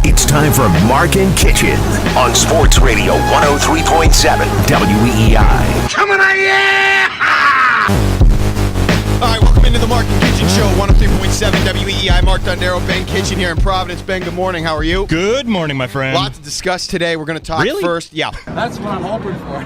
it's time for Mark and Kitchen on Sports Radio 103.7 WEEI. Coming on, yeah! All right, welcome into the Mark and Kitchen Show, 103.7 WEEI. Mark Dondero, Ben Kitchen here in Providence. Ben, good morning. How are you? Good morning, my friend. A lot to discuss today. We're going to talk first. Yeah. That's what I'm hoping for.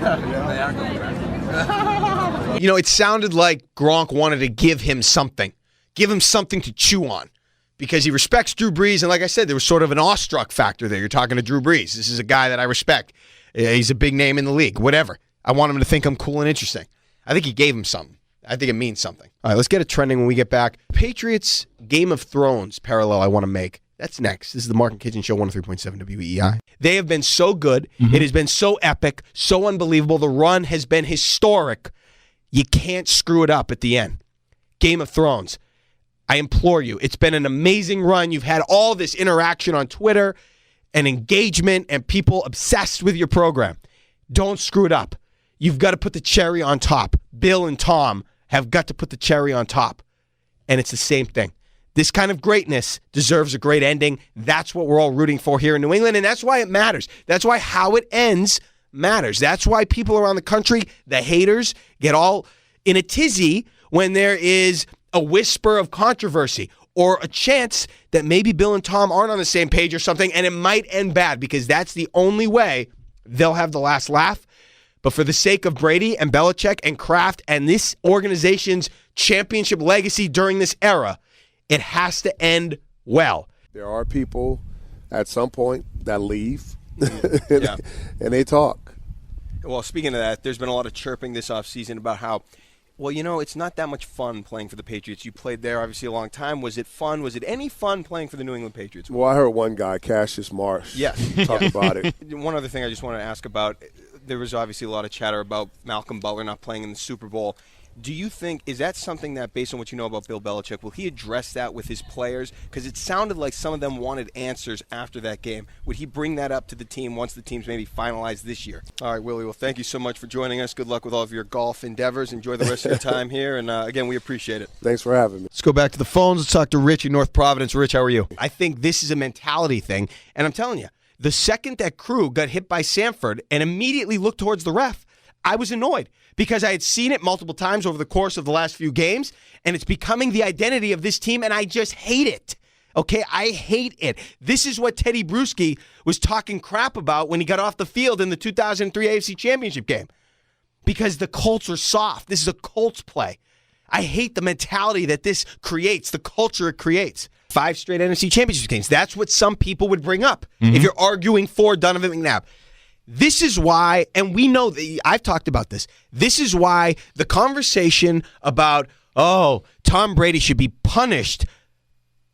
You know, it sounded like Gronk wanted to give him something to chew on, because he respects Drew Brees. And like I said, there was sort of an awestruck factor there. You're talking to Drew Brees. This is a guy that I respect. He's a big name in the league. Whatever. I want him to think I'm cool and interesting. I think he gave him something. I think it means something. All right, let's get it trending when we get back. Patriots Game of Thrones parallel I want to make. That's next. This is the Mark and Kitchen Show, 103.7 WEEI. They have been so good. Mm-hmm. It has been so epic, so unbelievable. The run has been historic. You can't screw it up at the end. Game of Thrones. I implore you. It's been an amazing run. You've had all this interaction on Twitter and engagement and people obsessed with your program. Don't screw it up. You've got to put the cherry on top. Bill and Tom have got to put the cherry on top. And it's the same thing. This kind of greatness deserves a great ending. That's what we're all rooting for here in New England, and that's why it matters. That's why how it ends matters. That's why people around the country, the haters, get all in a tizzy when there is a whisper of controversy or a chance that maybe Bill and Tom aren't on the same page or something, and it might end bad, because that's the only way they'll have the last laugh. But for the sake of Brady and Belichick and Kraft and this organization's championship legacy during this era, it has to end well. There are people at some point that leave Yeah. and they talk. Well, speaking of that, there's been a lot of chirping this offseason about how, well, you know, it's not that much fun playing for the Patriots. You played there, obviously, a long time. Was it fun? Was it any fun playing for the New England Patriots? Well, I heard one guy, Cassius Marsh, talk about it. One other thing I just want to ask about, there was obviously a lot of chatter about Malcolm Butler not playing in the Super Bowl. Do you think, is that something that, based on what you know about Bill Belichick, will he address that with his players? Because it sounded like some of them wanted answers after that game. Would he bring that up to the team once the team's maybe finalized this year? All right, Willie, well, thank you so much for joining us. Good luck with all of your golf endeavors. Enjoy the rest of your time here. And, again, we appreciate it. Thanks for having me. Let's go back to the phones. Let's talk to Rich in North Providence. Rich, how are you? I think this is a mentality thing. And I'm telling you, the second that crew got hit by Sanford and immediately looked towards the ref, I was annoyed, because I had seen it multiple times over the course of the last few games, and it's becoming the identity of this team, and I just hate it. Okay, I hate it. This is what Teddy Bruschi was talking crap about when he got off the field in the 2003 AFC Championship game, because the Colts are soft. This is a Colts play. I hate the mentality that this creates, the culture it creates. 5 straight NFC Championship games. That's what some people would bring up if you're arguing for Donovan McNabb. This is why, and we know that I've talked about this, this is why the conversation about, oh, Tom Brady should be punished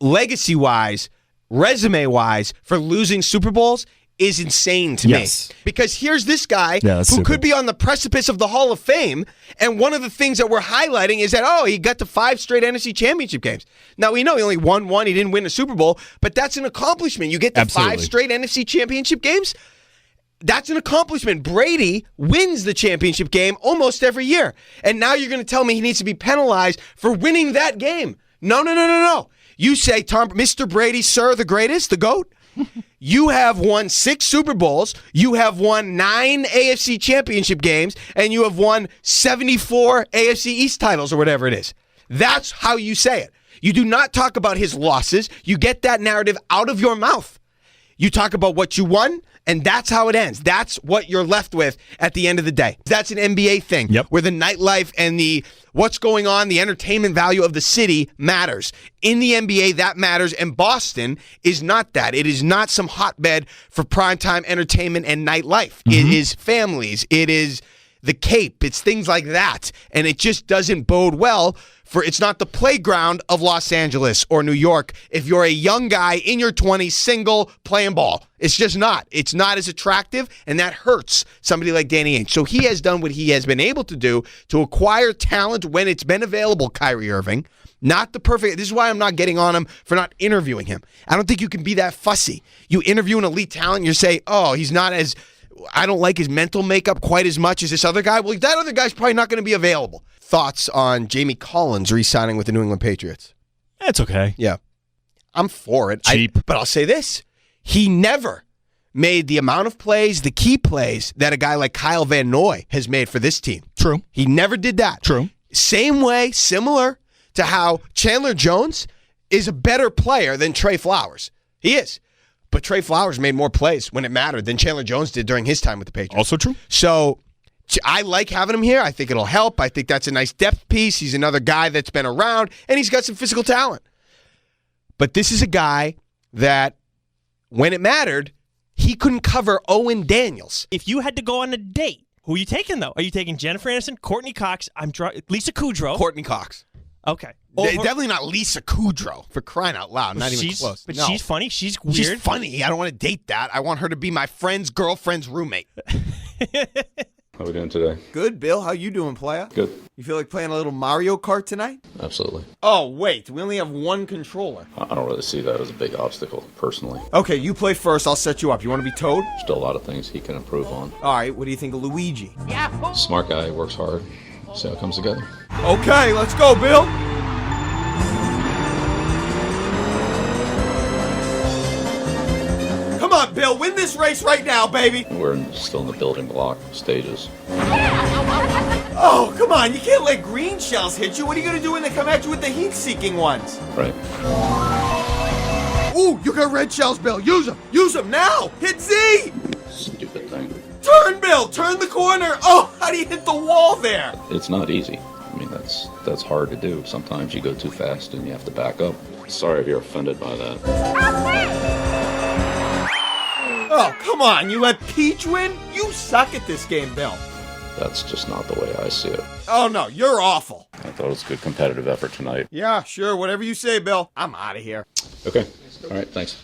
legacy-wise, resume-wise, for losing Super Bowls is insane to me. Because here's this guy who could be on the precipice of the Hall of Fame, and one of the things that we're highlighting is that, oh, he got to 5 straight NFC Championship games. Now, we know he only won one, he didn't win a Super Bowl, but that's an accomplishment. You get to 5 straight NFC Championship games? That's an accomplishment. Brady wins the championship game almost every year. And now you're going to tell me he needs to be penalized for winning that game. No. You say, Mr. Brady, sir, the greatest, the GOAT. You have won 6 Super Bowls, you have won 9 AFC championship games, and you have won 74 AFC East titles or whatever it is. That's how you say it. You do not talk about his losses. You get that narrative out of your mouth. You talk about what you won, and that's how it ends. That's what you're left with at the end of the day. That's an NBA thing where the nightlife and the what's going on, the entertainment value of the city matters. In the NBA, that matters, and Boston is not that. It is not some hotbed for primetime entertainment and nightlife. It is families. It is the Cape. It's things like that, and it just doesn't bode well for, it's not the playground of Los Angeles or New York if you're a young guy in your 20s, single, playing ball. It's just not. It's not as attractive, and that hurts somebody like Danny Ainge. So he has done what he has been able to do to acquire talent when it's been available, Kyrie Irving. Not the perfect. This is why I'm not getting on him for not interviewing him. I don't think you can be that fussy. You interview an elite talent, and you say, oh, he's not as, I don't like his mental makeup quite as much as this other guy. Well, that other guy's probably not going to be available. Thoughts on Jamie Collins re-signing with the New England Patriots? It's okay. Yeah. I'm for it. Cheap. But I'll say this. He never made the amount of plays, the key plays, that a guy like Kyle Van Noy has made for this team. True. He never did that. True. Same way, similar to how Chandler Jones is a better player than Trey Flowers. He is. But Trey Flowers made more plays when it mattered than Chandler Jones did during his time with the Patriots. Also true. So I like having him here. I think it'll help. I think that's a nice depth piece. He's another guy that's been around, and he's got some physical talent. But this is a guy that, when it mattered, he couldn't cover Owen Daniels. If you had to go on a date, who are you taking, though? Are you taking Jennifer Aniston, Courtney Cox, Lisa Kudrow? Courtney Cox. Okay. Definitely not Lisa Kudrow, for crying out loud. Not even close. But No. she's funny. She's weird. She's funny. I don't want to date that. I want her to be my friend's girlfriend's roommate. How are we doing today? Good, Bill. How you doing, playa? Good. You feel like playing a little Mario Kart tonight? Absolutely. Oh, wait. We only have one controller. I don't really see that as a big obstacle, personally. Okay, you play first. I'll set you up. You want to be Toad? Still a lot of things he can improve on. All right. What do you think of Luigi? Smart guy, works hard. See how it comes together. Okay, let's go, Bill. Come on, Bill. Win this race right now, baby. Still in the building block stages. Oh, come on. You can't let green shells hit you. What are you going to do when they come at you with the heat-seeking ones? Right. Ooh, you got red shells, Bill. Use them. Use them now. Hit Z. Stupid thing. Turn, Bill. Turn the corner. Oh, how do you hit the wall there? It's not easy. I mean, that's hard to do. Sometimes you go too fast and you have to back up. Sorry if you're offended by that. Oh, come on. You let Peach win? You suck at this game, Bill. That's just not the way I see it. Oh, no. You're awful. I thought it was a good competitive effort tonight. Yeah, sure. Whatever you say, Bill. I'm out of here. Okay. All right, thanks.